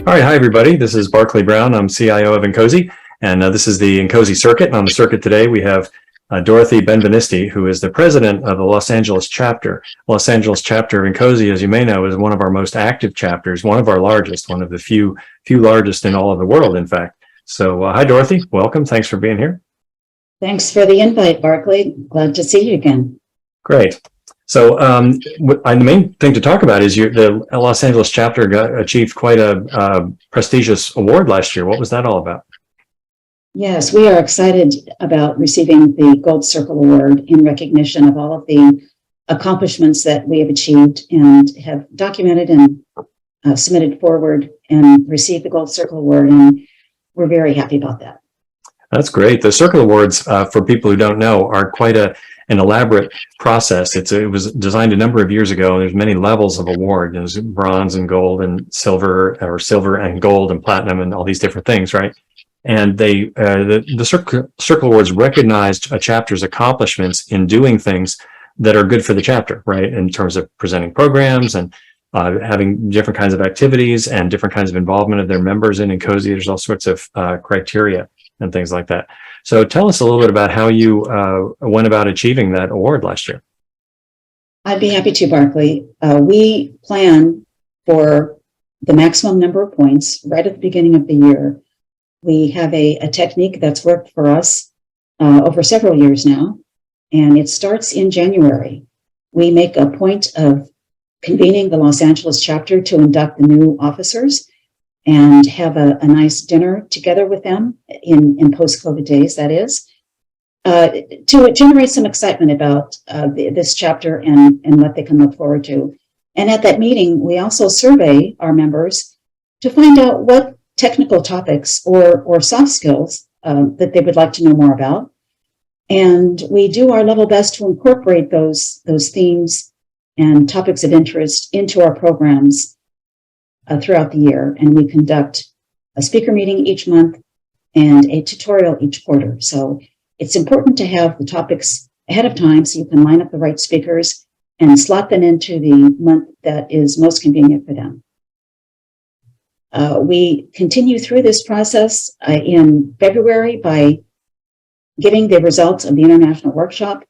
All right, hi everybody. This is Barclay Brown. I'm CIO of INCOSE, and this is the INCOSE circuit. And on the circuit today, we have Dorothy Benveniste, who is the president of the Los Angeles Chapter. Los Angeles Chapter of INCOSE, as you may know, is one of our most active chapters, one of our largest, one of the few largest in all of the world, in fact. So, hi Dorothy, welcome. Thanks for being here. Thanks for the invite, Barclay. Glad to see you again. Great. So the main thing to talk about is the Los Angeles chapter achieved quite a prestigious award last year. What was that all about? Yes, we are excited about receiving the Gold Circle Award in recognition of all of the accomplishments that we have achieved and have documented and submitted forward and received the Gold Circle Award. And we're very happy about that. That's great. The Circle Awards, for people who don't know, are quite an elaborate process. It was designed a number of years ago. There's many levels of award. There's bronze and gold and silver, or silver and gold and platinum and all these different things, right? And the Circle Awards recognized a chapter's accomplishments in doing things that are good for the chapter, right? In terms of presenting programs and having different kinds of activities and different kinds of involvement of their members in INCOSE. There's all sorts of criteria and things like that. So tell us a little bit about how you went about achieving that award last year. I'd be happy to, Barclay. We plan for the maximum number of points right at the beginning of the year. We have a technique that's worked for us over several years now, and it starts in January. We make a point of convening the Los Angeles chapter to induct the new officers and have a nice dinner together with them in post-COVID days, that is, to generate some excitement about this chapter and what they can look forward to. And at that meeting, we also survey our members to find out what technical topics or soft skills that they would like to know more about. And we do our level best to incorporate those themes and topics of interest into our programs throughout the year, and we conduct a speaker meeting each month and a tutorial each quarter. So it's important to have the topics ahead of time so you can line up the right speakers and slot them into the month that is most convenient for them. We continue through this process in February by giving the results of the international workshop,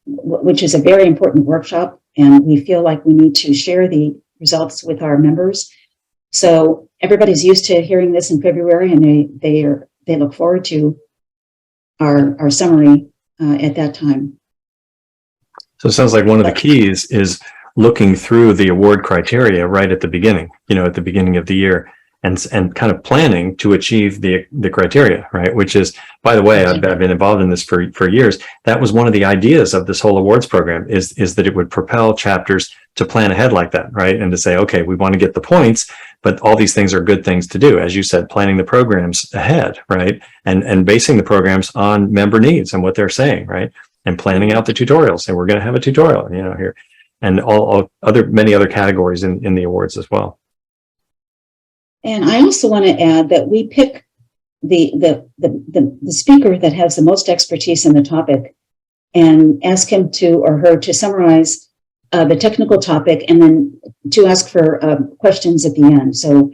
which is a very important workshop, and we feel like we need to share the results with our members. So everybody's used to hearing this in February, and they look forward to our summary at that time. So it sounds like one of the keys is looking through the award criteria right at the beginning, at the beginning of the year, and kind of planning to achieve the criteria, right? Which is, by the way, I've been involved in this for years. That was one of the ideas of this whole awards program is that it would propel chapters to plan ahead like that, right? And to say, okay, we want to get the points, but all these things are good things to do. As you said, planning the programs ahead, right? And basing the programs on member needs and what they're saying, right? And planning out the tutorials. And we're going to have a tutorial, here, and many other categories in the awards as well. And I also want to add that we pick the speaker that has the most expertise in the topic and ask him or her to summarize the technical topic and then to ask for questions at the end. So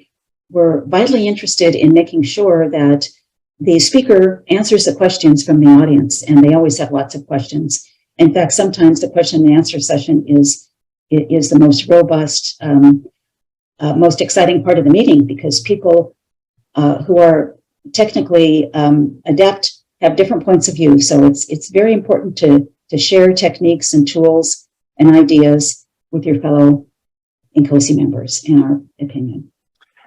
we're vitally interested in making sure that the speaker answers the questions from the audience, and they always have lots of questions. In fact, sometimes the question and answer session is the most robust, most exciting part of the meeting, because people who are technically adept have different points of view. So it's very important to share techniques and tools and ideas with your fellow INCOSE members, in our opinion.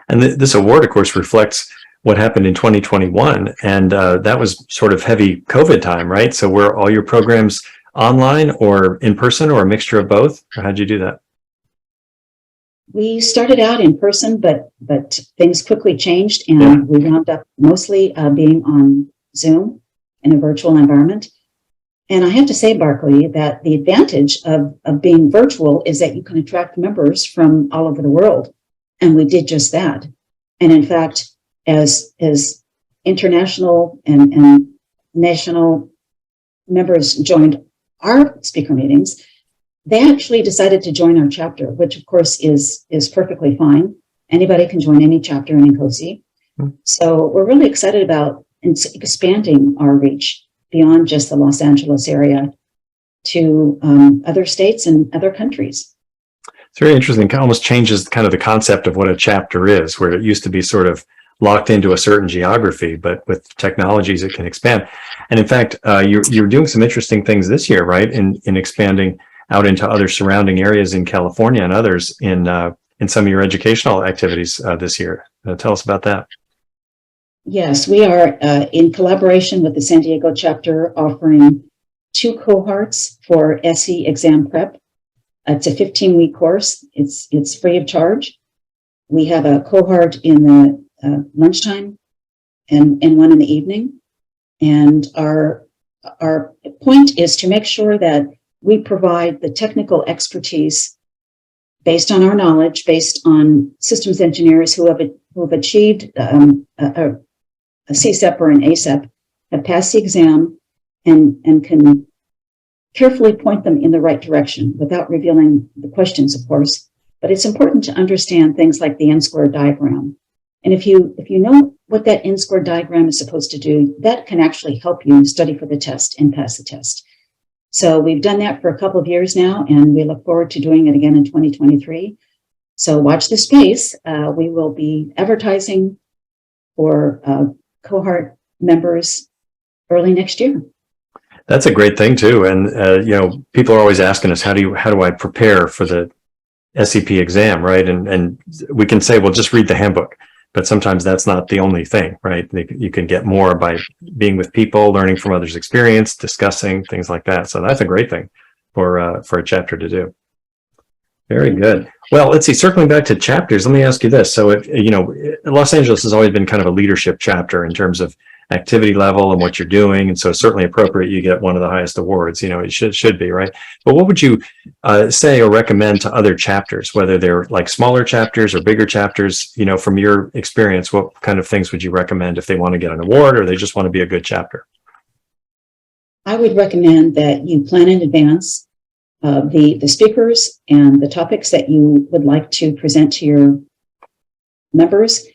And this award, of course, reflects what happened in 2021, and that was sort of heavy COVID time, right? So were all your programs online or in person, or a mixture of both? Or how'd you do that? We started out in person, but things quickly changed, and we wound up mostly being on Zoom in a virtual environment. And I have to say, Barclay, that the advantage of being virtual is that you can attract members from all over the world. And we did just that. And in fact, as international and national members joined our speaker meetings, they actually decided to join our chapter, which of course is perfectly fine. Anybody can join any chapter in INCOSE. So we're really excited about expanding our reach beyond just the Los Angeles area to other states and other countries. It's very interesting. It almost changes kind of the concept of what a chapter is, where it used to be sort of locked into a certain geography, but with technologies it can expand. And in fact, you're doing some interesting things this year, right? In expanding out into other surrounding areas in California and others in some of your educational activities this year. Tell us about that. Yes, we are in collaboration with the San Diego chapter offering 2 cohorts for SE exam prep. It's a 15-week course. It's free of charge. We have a cohort in the lunchtime and one in the evening. And our point is to make sure that we provide the technical expertise based on our knowledge, based on systems engineers who have achieved a CSEP or an ASEP, have passed the exam, and can carefully point them in the right direction without revealing the questions, of course. But it's important to understand things like the N-squared diagram. And if you know what that N-squared diagram is supposed to do, that can actually help you study for the test and pass the test. So we've done that for a couple of years now, and we look forward to doing it again in 2023. So watch the space. We will be advertising for cohort members early next year. That's a great thing too. And people are always asking us, how do I prepare for the SEP exam, right? And we can say, well, just read the handbook, but sometimes that's not the only thing, right? You can get more by being with people, learning from others' experience, discussing things like that. So that's a great thing for a chapter to do. Very good. Well, let's see, circling back to chapters, let me ask you this. So, Los Angeles has always been kind of a leadership chapter in terms of activity level and what you're doing. And so certainly appropriate you get one of the highest awards, it should be, right? But what would you say or recommend to other chapters, whether they're like smaller chapters or bigger chapters, from your experience, what kind of things would you recommend if they want to get an award or they just want to be a good chapter? I would recommend that you plan in advance the speakers and the topics that you would like to present to your members.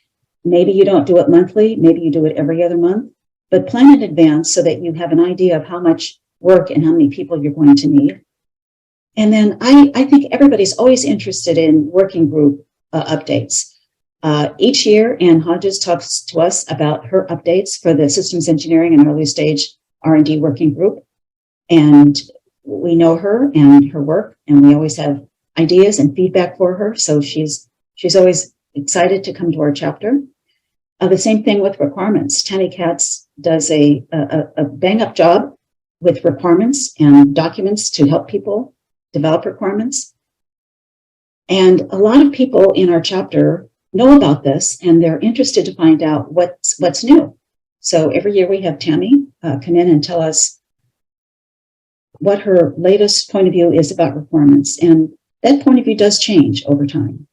Maybe you don't do it monthly, maybe you do it every other month, but plan in advance so that you have an idea of how much work and how many people you're going to need. And then I think everybody's always interested in working group updates. Each year, Ann Hodges talks to us about her updates for the systems engineering and early stage R&D working group. And we know her and her work, and we always have ideas and feedback for her. So she's always excited to come to our chapter. The same thing with requirements. Tammy Katz does a bang-up job with requirements and documents to help people develop requirements. And a lot of people in our chapter know about this, and they're interested to find out what's new. So every year we have Tammy come in and tell us what her latest point of view is about requirements. And that point of view does change over time.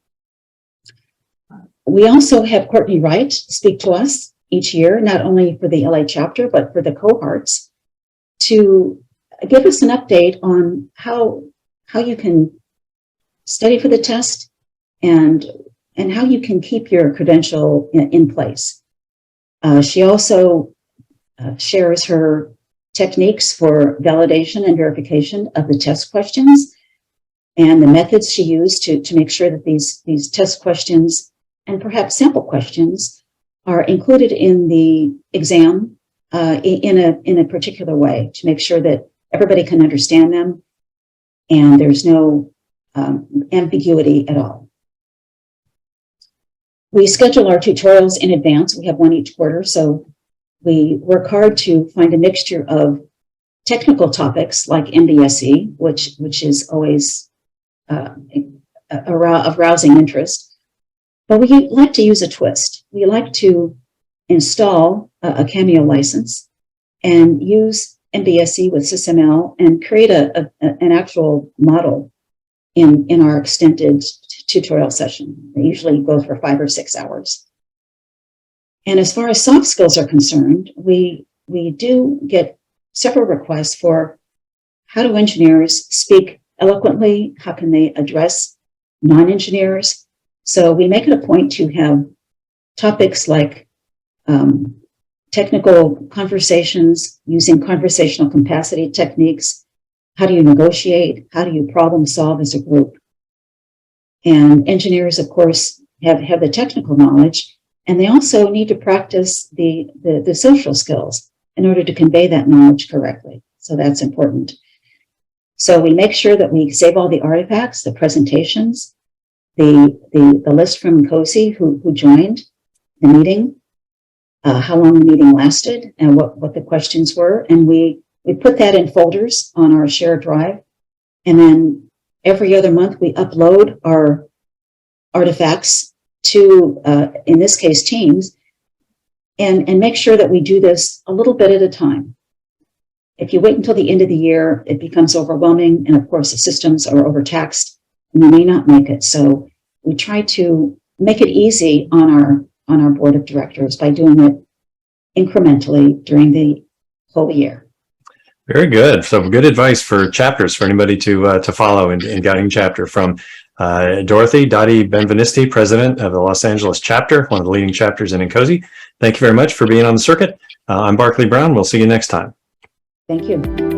We also have Courtney Wright speak to us each year, not only for the LA chapter, but for the cohorts, to give us an update on how you can study for the test and how you can keep your credential in place. She also shares her techniques for validation and verification of the test questions and the methods she used to make sure that these test questions and perhaps sample questions are included in the exam in a particular way to make sure that everybody can understand them and there's no ambiguity at all. We schedule our tutorials in advance. We have one each quarter, so we work hard to find a mixture of technical topics like MBSE, which is always of rousing interest. But we like to use a twist. We like to install a Cameo license and use MBSE with SysML and create an actual model in our extended tutorial session. They usually go for 5 or 6 hours. And as far as soft skills are concerned, we do get several requests for how do engineers speak eloquently? How can they address non-engineers? So we make it a point to have topics like technical conversations using conversational capacity techniques. How do you negotiate? How do you problem solve as a group? And engineers, of course, have the technical knowledge, and they also need to practice the social skills in order to convey that knowledge correctly. So that's important. So we make sure that we save all the artifacts, the presentations, the list from INCOSE who joined the meeting, how long the meeting lasted, and what the questions were. And we put that in folders on our shared drive. And then every other month, we upload our artifacts to, in this case, Teams, and make sure that we do this a little bit at a time. If you wait until the end of the year, it becomes overwhelming. And of course, the systems are overtaxed and you may not make it. So we try to make it easy on our board of directors by doing it incrementally during the whole year. Very good. So good advice for chapters for anybody to follow in guiding chapter from Dorothy Benveniste, president of the Los Angeles Chapter, one of the leading chapters in INCOSE. Thank you very much for being on the circuit. I'm Barclay Brown. We'll see you next time. Thank you.